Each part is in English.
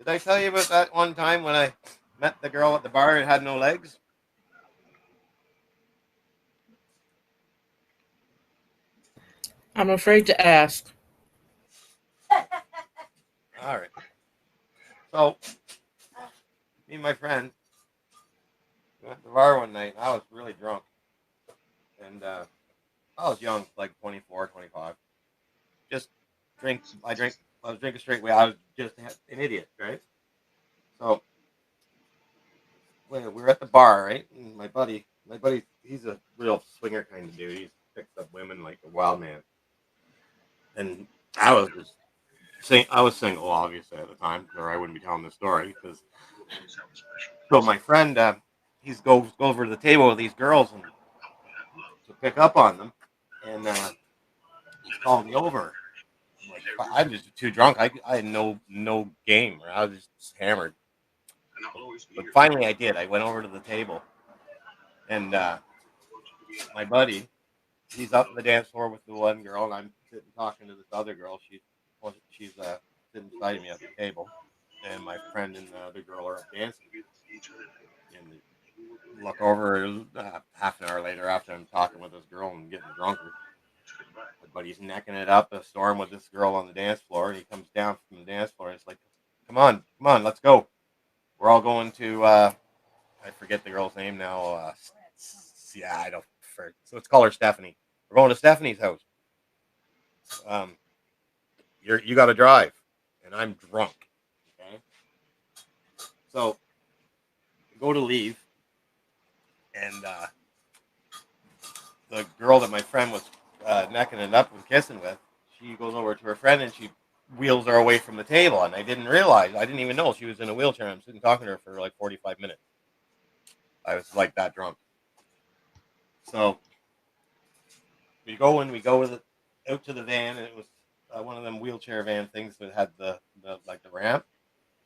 I tell you about that one time when I met the girl at the bar and had no legs? I'm afraid to ask. All right. So, me and my friend went to the bar one night. And I was really drunk. And I was young, like 24, 25. Just drink. I was drinking straight away. I was just an idiot, right? So, we were at the bar, right? And my buddy, he's a real swinger kind of dude. He's picked up women like a wild man. And I was just I was single, obviously, at the time, or I wouldn't be telling this story. Because so my friend, he's goes over to the table with these girls and to pick up on them, and he's calling me over. I'm just too drunk. I had no game. I was just hammered. But finally, I did. I went over to the table, and my buddy, he's up on the dance floor with the one girl, and I'm sitting talking to this other girl. She's sitting beside me at the table, and my friend and the other girl are up dancing. And look over half an hour later after I'm talking with this girl and getting drunker. My buddy's necking it up a storm with this girl on the dance floor, and he comes down from the dance floor and it's like, come on, let's go. We're all going to I forget the girl's name now. Yeah, I don't. So let's call her Stephanie. We're going to Stephanie's house. Um, you got to drive, and I'm drunk. Okay, so we go to leave, and the girl that my friend was necking it up and kissing with, she goes over to her friend and she wheels her away from the table. And I didn't realize, I didn't even know she was in a wheelchair. I'm sitting talking to her for like 45 minutes. I was like that drunk. So we go with it out to the van, and it was one of them wheelchair van things that had the like the ramp.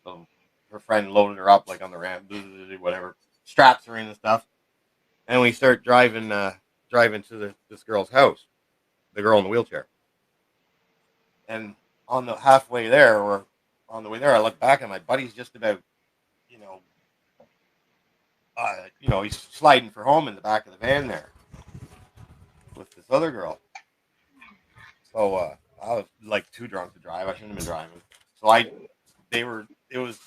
So her friend loaded her up like on the ramp, whatever, straps her in and stuff. And we start driving to this girl's house, the girl in the wheelchair. And on the halfway there, or on the way there, I look back and my buddy's just about, you know, he's sliding for home in the back of the van there with this other girl. So I was like too drunk to drive. I shouldn't have been driving. So they were, it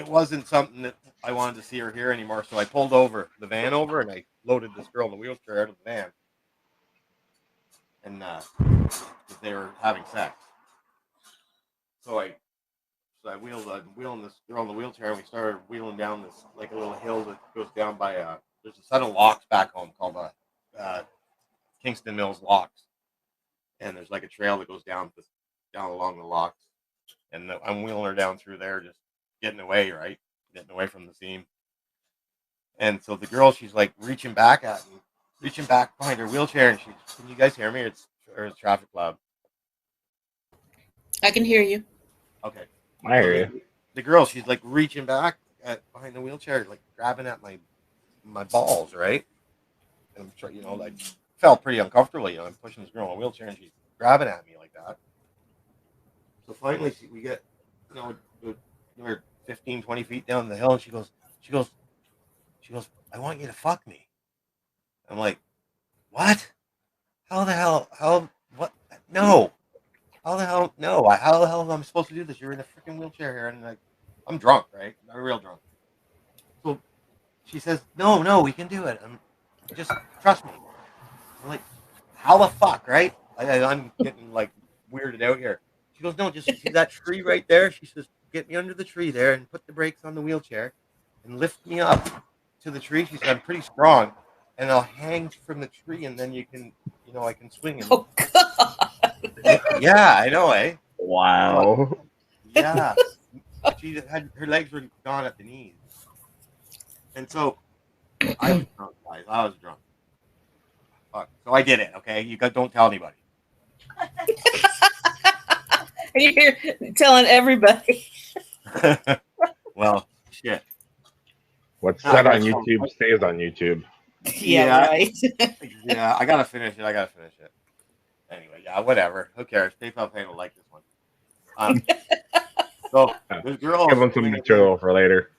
wasn't something that I wanted to see or hear anymore. So I pulled over the van over and I loaded this girl in the wheelchair out of the van, and they were having sex. So I wheeling this girl in the wheelchair, and we started wheeling down this like a little hill that goes down by there's a set of locks back home called Kingston Mills Locks, and there's like a trail that goes down along the locks, and I'm wheeling her down through there, just getting away, right, getting away from the scene. And so the girl, she's like reaching back at me, reaching back behind her wheelchair, and can you guys hear me? It's traffic loud. I can hear you. Okay. I So hear you. the girl, she's like reaching back behind the wheelchair, like grabbing at my balls, right? And I'm trying, like felt pretty uncomfortable. I'm pushing this girl in a wheelchair, and she's grabbing at me like that. So finally, we get, we're 15, 20 feet down the hill, and she goes, I want you to fuck me. I'm like, what? How the hell? How? What? No. How the hell? No. How the hell am I supposed to do this? You're in a freaking wheelchair here, and like, I'm drunk, right? I'm real drunk. So she says, no, we can do it. Just trust me. I'm like, how the fuck, right? I'm getting like weirded out here. She goes, no, just see that tree right there. She says, get me under the tree there and put the brakes on the wheelchair and lift me up to the tree. She said, I'm pretty strong, and I'll hang from the tree, and then you can, I can swing. And Oh God! yeah, I know, eh? So, Wow. yeah, she had her legs were gone at the knees, and so I was drunk, guys. I was drunk. Fuck. So I did it. Okay, don't tell anybody. You're telling everybody. Well, shit. What's I said on gotta tell. YouTube stays on YouTube. Yeah, right. Yeah. I gotta finish it. Anyway, yeah, whatever. Who cares? PayPal Pay will like this one. So this girl Give them some material for later.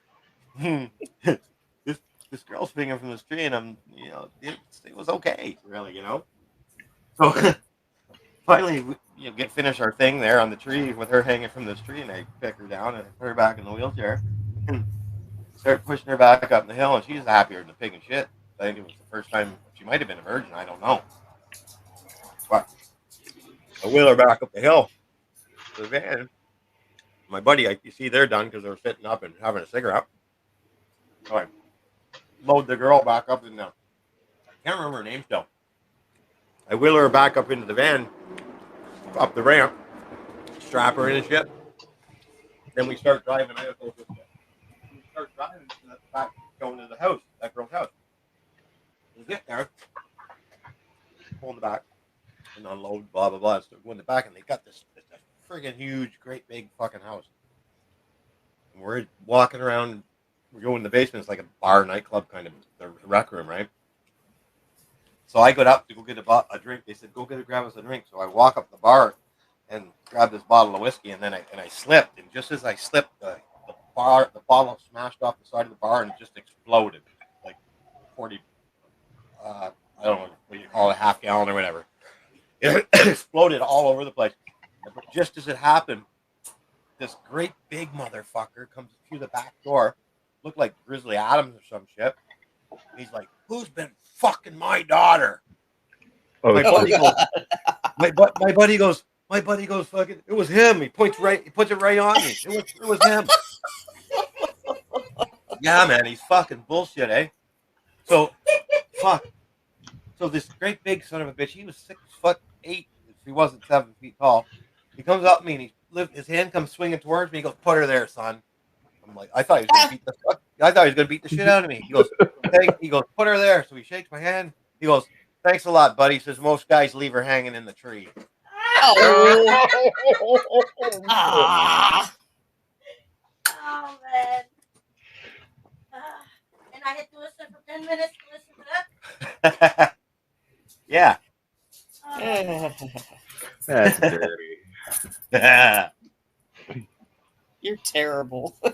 this girl's swinging from the tree, and it was okay, really. So finally, we finish our thing there on the tree with her hanging from this tree, and I pick her down and put her back in the wheelchair and start pushing her back up the hill, and she's happier than a pig and shit. I think it was the first time she might have been a virgin. I don't know. But I wheel her back up the hill to the van. My buddy, you see, they're done because they were sitting up and having a cigarette. So I load the girl back up in the. I can't remember her name still. I wheel her back up into the van, up the ramp, strap her in and shit. Then we start driving. We start driving back, going to the house, that girl's house. We get there, pull in the back, and unload, blah, blah, blah. So we go in the back, and they got this friggin' huge, great big fucking house. And we're walking around, we're going in the basement. It's like a bar, nightclub kind of, the rec room, right? So I got up to go get a drink. They said, grab us a drink. So I walk up the bar and grab this bottle of whiskey, and then I slipped. And just as I slipped, the bottle smashed off the side of the bar and just exploded. Like 40, I don't know what you call it, half gallon or whatever. It exploded all over the place. But just as it happened, this great big motherfucker comes through the back door, looked like Grizzly Adams or some shit. He's like, "Who's been fucking my daughter?" Oh, my buddy goes, fucking, it was him. He puts it right on me. It was him. Yeah, man, he's fucking bullshit, eh? So, fuck. So this great big son of a bitch, he was 6'8" if he wasn't 7 feet tall. He comes up to me and his hand comes swinging towards me. He goes, "Put her there, son." I'm like, I thought he was gonna beat the shit out of me. He goes, "Put her there." So he shakes my hand. He goes, "Thanks a lot, buddy." He says, "Most guys leave her hanging in the tree." Oh, Oh man. And I had to listen for 10 minutes to listen to that. Yeah. That's dirty. you're terrible. You